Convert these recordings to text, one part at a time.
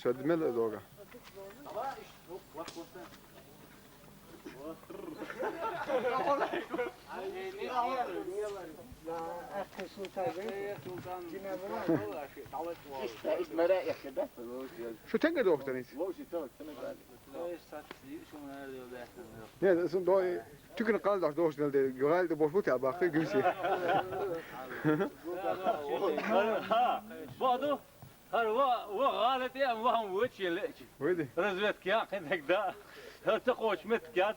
Södmeli doğru. Şu tenge doğuktan hiç. Ne desin doğu tükünü kaldı doğuştan elde güzel de boş bu tabi baktı gümsi. بعضه هر وغالت يا وهم وجه Öyle. رزوت كيا قدك دا هر تقوش مت كيات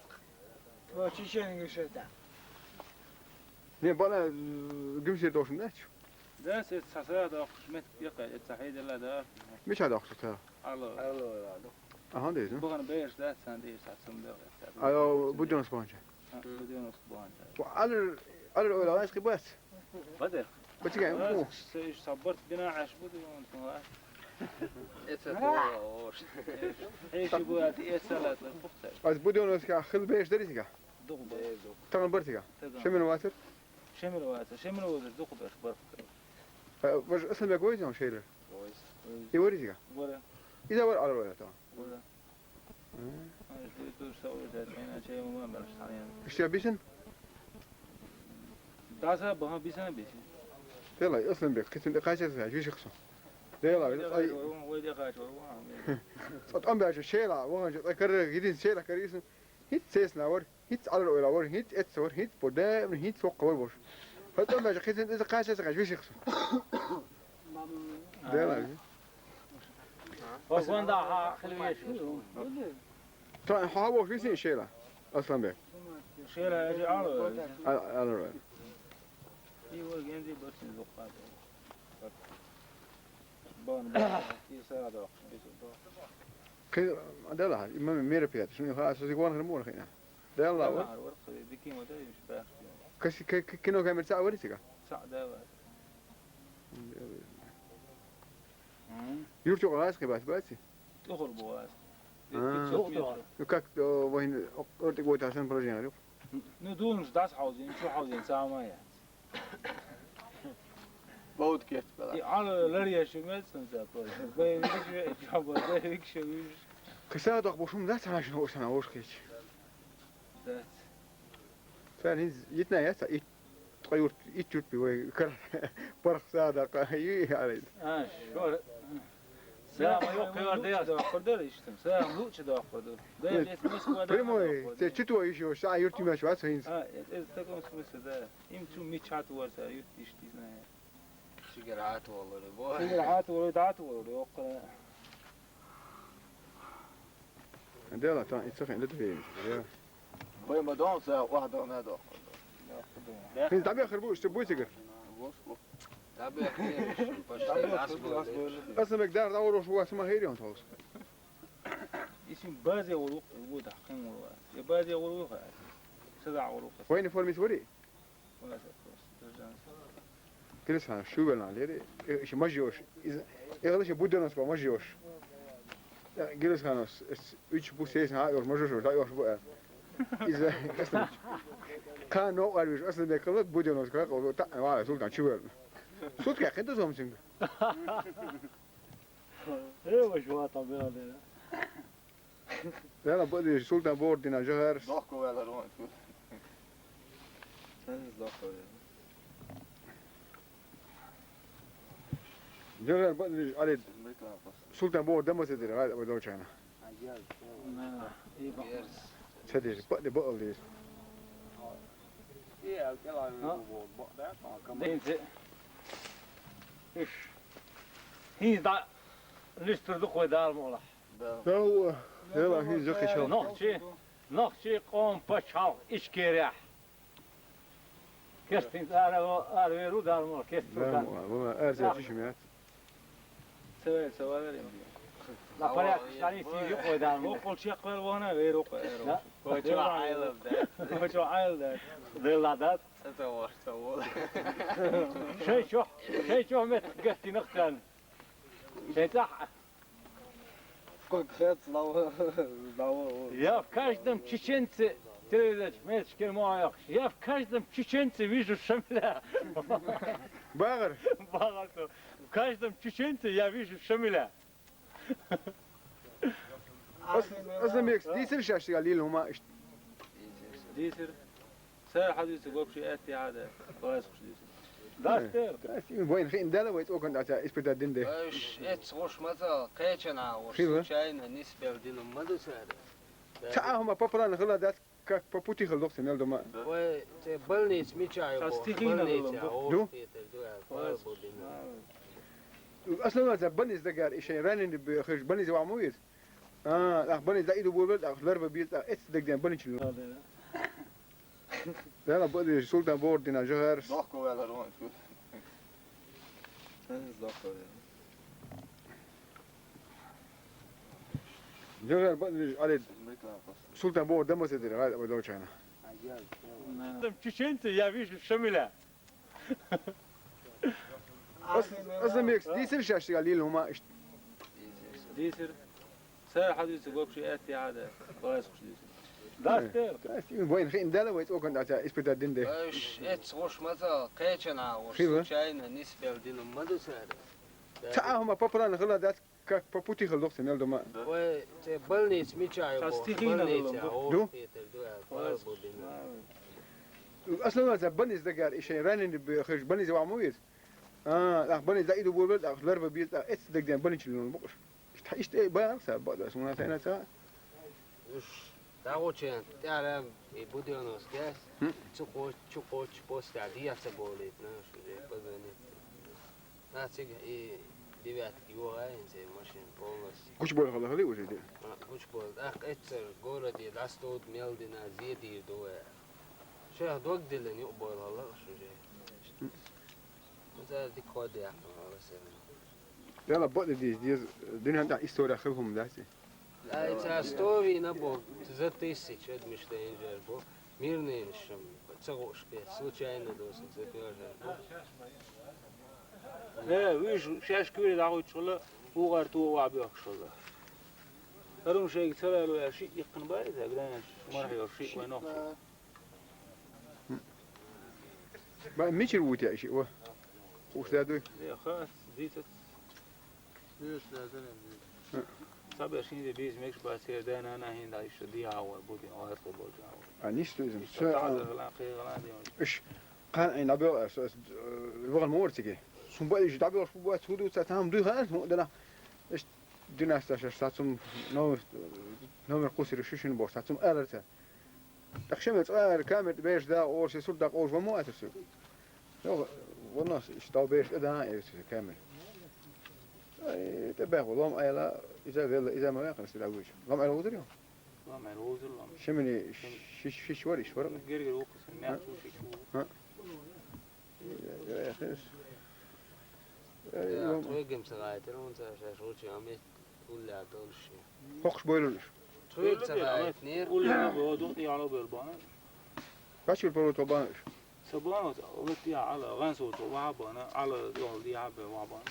Çiçeğin göçerden. Ne bana gümsi doğuşun ne? ده سسا دا قشمت يقع التحيد لا دا مش هذا أخشى ترى. الله Aha değilsin. بغن بيش ده سان دي ساتسم ده Ayo bu canı sponja. بدون اسبوعين Bu alır öyle var eski bas. بدر Bıçı gel bu. ايش صبرت بنا عش بدو انتم ايش ابو ايه سلات الفختة Az bu canı eski xil beş deriz ki. دغ Tamam bırt ki. Şemin vasır. شمر واتر شمر وزر دغ بس برق Baş asıl bir koyacağım o şeyler. İyi var ki. ولا İyi var alır öyle tamam. ولا دور سوي ده انا شيء ما مالش حاليا İşte bilsin. داسا بها بيسنا بيسي Yalla asıl bir kesin kaçacağız ya. Yüz çıksın. Yalla ay ويدي قاش والله sat am bir şey la. Vallahi akar gidin şey la karıyorsun. Hiç ses ne var. Hiç alır öyle var. Hiç et var. Hiç burada hiç çok var boş. Hatta ben kesin iz kaçacağız yüz çıksın. Yalla. وين ده خليه شو Tamam ha boş bilsin şey la. Aslan bey. شيلها اجي على Alır öyle. اي ورق عندي بس زقات بون في ساعه Kız da la. İmam mera piyat. Şunu ha sözü kuan hırmur khina. Da la. ورق ديكي ما ده مش باخ Kasi kino kamera sa awari sika. ساعه Yurtu qas qibas basi. تخر بواس Как وين ortik bu tasan projen yok. ندون داس حوزين شو حوزين ساعه ما يعني بود كيف بلا على لريا شو ما تنسى بين جاب ذلك شو Kısa da bu şum da sana şunu sana hoş geç. ذات Sen hiç yitne ya sa it tayurt it yurt bir kar park sada qayi علي. شو سلام يوقي ورديات خردل يشتم سلام لوش دا خردل ده يتمس كوا Primo se çitu işi o sa yurt mi şu sayın. از تكون سمس ده يمشو ميتشات ورسا يشتيزنا سيجارات والله بو سيجارات ولدات وقرا ده la tamam istifin de tüfeğin. Ya. باي ما دون ساعة واحدة وانا دون Biz tabii xırbu işte bu sigir. بوش بو تابع خير باش Aslında bekler da oruç bu asma hayır yok olsun. اسم بازي وروق ودا حقين وروا يا بازي وروق سبع وروق Wayne formis veri. Kırıs ha şu ben aleri. İşte majyoş. Eğer bu dönem sonra majyoş. Ya giriş hanos. Üç bu ses ha yok majyoş da yok bu. İzle. Kan o var bir aslında bekler bu dönem sonra o da var sultan çuval. Sut ya kendi zamsın. ايوه شو طبيعي ده Ya la bu sultan bu ordina jahar. ضحكوا ولا روان Jahar bu ali sultan bu orda mı sedir hadi bu doçana. Sedir bu bu ali. هي دا نشتردق ودار مولا Ya o ya la hiç yok işe. نخشي قوم بشحال إيش كيريح كستين أنا أرويرو دار مولا كستين Bu erze düşmüyor. سوى لا فرق يعني سيجي قدام وقل شيء قبل وانا غيره لا وشو عايل ده وشو عايل ده ذلادات شيء مت قتي نختان شيء صح كل خيط لو يا в каждом чеченце телевизор мешкер моях я в каждом чеченце вижу Шамиля Bağır. в каждом чеченце я вижу Шамиля أصلا بيكس دي سر شاشة قليل هما ديسر سير حديث قبشي أتي هذا كويس خش ديسر داشتر وين خين ده لو يتوقع أنت إسبت الدين ده ايش اتسوش متى كيتشنا خير. وشاينا نسبة ودينو مدو سعر تعاهم بابرا نخلا ده كبابوتي خلوق سميل دوما و بلنيت ميتشاي شاستيخينا دو أصلا ما زبني زدقار إيش رانين بخش بني زوا مويز لا بني زايد بولد أخضر ببيت إتس دقدان بني شنو ده أنا بدي سلطان بوردنا جهر ضحكوا ولا روان شو جهر بدي على سلطان بورد ده ما تدري هذا بدو شانا تشنت يا فيش الشملة أصلا بيكس دي سر شاشة قليل هما ديسر سير حديث قبشي أتي هذا كويس خش ديسر داشتر وين خين ده لو يتوقع أنت إسبت الدين ده ايش اتسوش متى كيتشنا خير. وشاينا نسبة ودينو مدو سعر تعاهم بابرا نخلا ده كبابوتي خلوق سميل دوما و بلنيت ميتشاي شاستيخينا دو أصلا ما زبني زدقار إيش رانين بخش بني زوا مويز لا بني زايد بولد أخضر ببيت إتس دقدان بني شنو بقش إيش بيان سبب بعد اسمه ثاني ساعة داوچن تعلم يبوديونوس كاس تشوكو بوست عادية سبوليت ناش بزني ناسيج ديبات كيوغاين زي ماشين بولس كوش بول خلا خليه وش ده كوش بول اخ اتسر غورا دي لاستود ميلدينا زيدي دو شيخ دوق دلن يقبل هلا شو جاي مثلا دي كود يا يلا بعد دي الدنيا عندها إستوريا خلهم داسي لا اتسا ستوري نبو تزتيسي شد مش تنجربو ميرنين الشم تسغوش كي سوتشاين دوس تزتيجربو لا ويش شاش كوري دعوة شغلة وغارتو وعبيك شغلة هذا شيء ترى له شيء يقن بايد هقدر ما راح يشيء وينوخ بقى مش الوتي يا شيء وش ده دوي يا خلاص زيتت صعب عشان بيز ميكس باسير دانا أنا هين دايش دي عوار بودي عوار قبول جاوا أنيش توزم هذا غلاقي غلادي إيش كان أي نبي الوغ المورتكي سون بقى يجي دبي وش بقى تودو تتهم دوي خالص ده إيش دينا استشار ساتم نو قصير شوشين بوش ساتم أرتا تخشمت كامل بيش ده أول شيء صدق أول ومو أترسل والناس اشتاو بيش ده كامل تبع والله أيلا إذا ما يقدر يستدعوش لام على وزر يوم لام على وزر شمني شش وري شورق جرجر وقص الناس ها يا أخي تويجم سغايتر وانت شاشوتي عمي ولا دول شيء فوقش بويلولش تويج سغايت نير ولا بودي على بالبان باش البروت وبانش سبانات ولتي على غنسو وعبانا على دول دي عبا وعبانا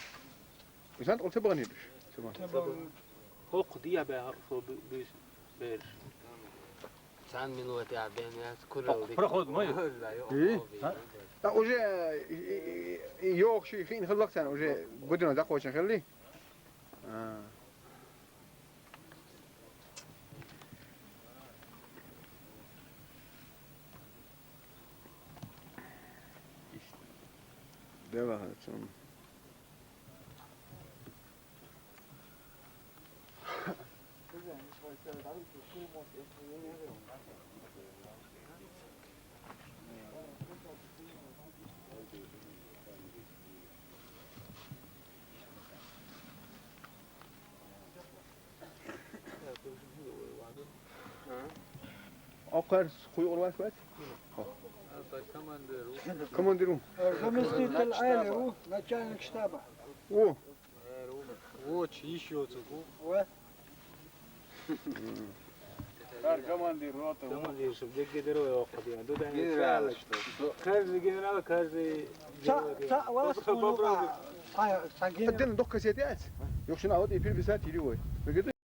بس أنت قلت تبغى نيدش سبحان هوق دي بها فو بيش بيرش سان من وقت عبينات كل فرخود ماي لا وجه يوك شيء خين خلقت أنا وجه بدنا دقة وش نخليه ده بقى هتسون أقر خوي أولوان فات كمان ديرو خمستي العائلة هو لا كان كتابة أوه وش يشوت هو كمان دي روتا كمان دي شو بدك تديروا يا وقت يعني ده يعني خارج جنرال خارج تا ولا سكولو هاي ساكين الدين دقة سيتيات يوكشنا هودي في البسات يلوي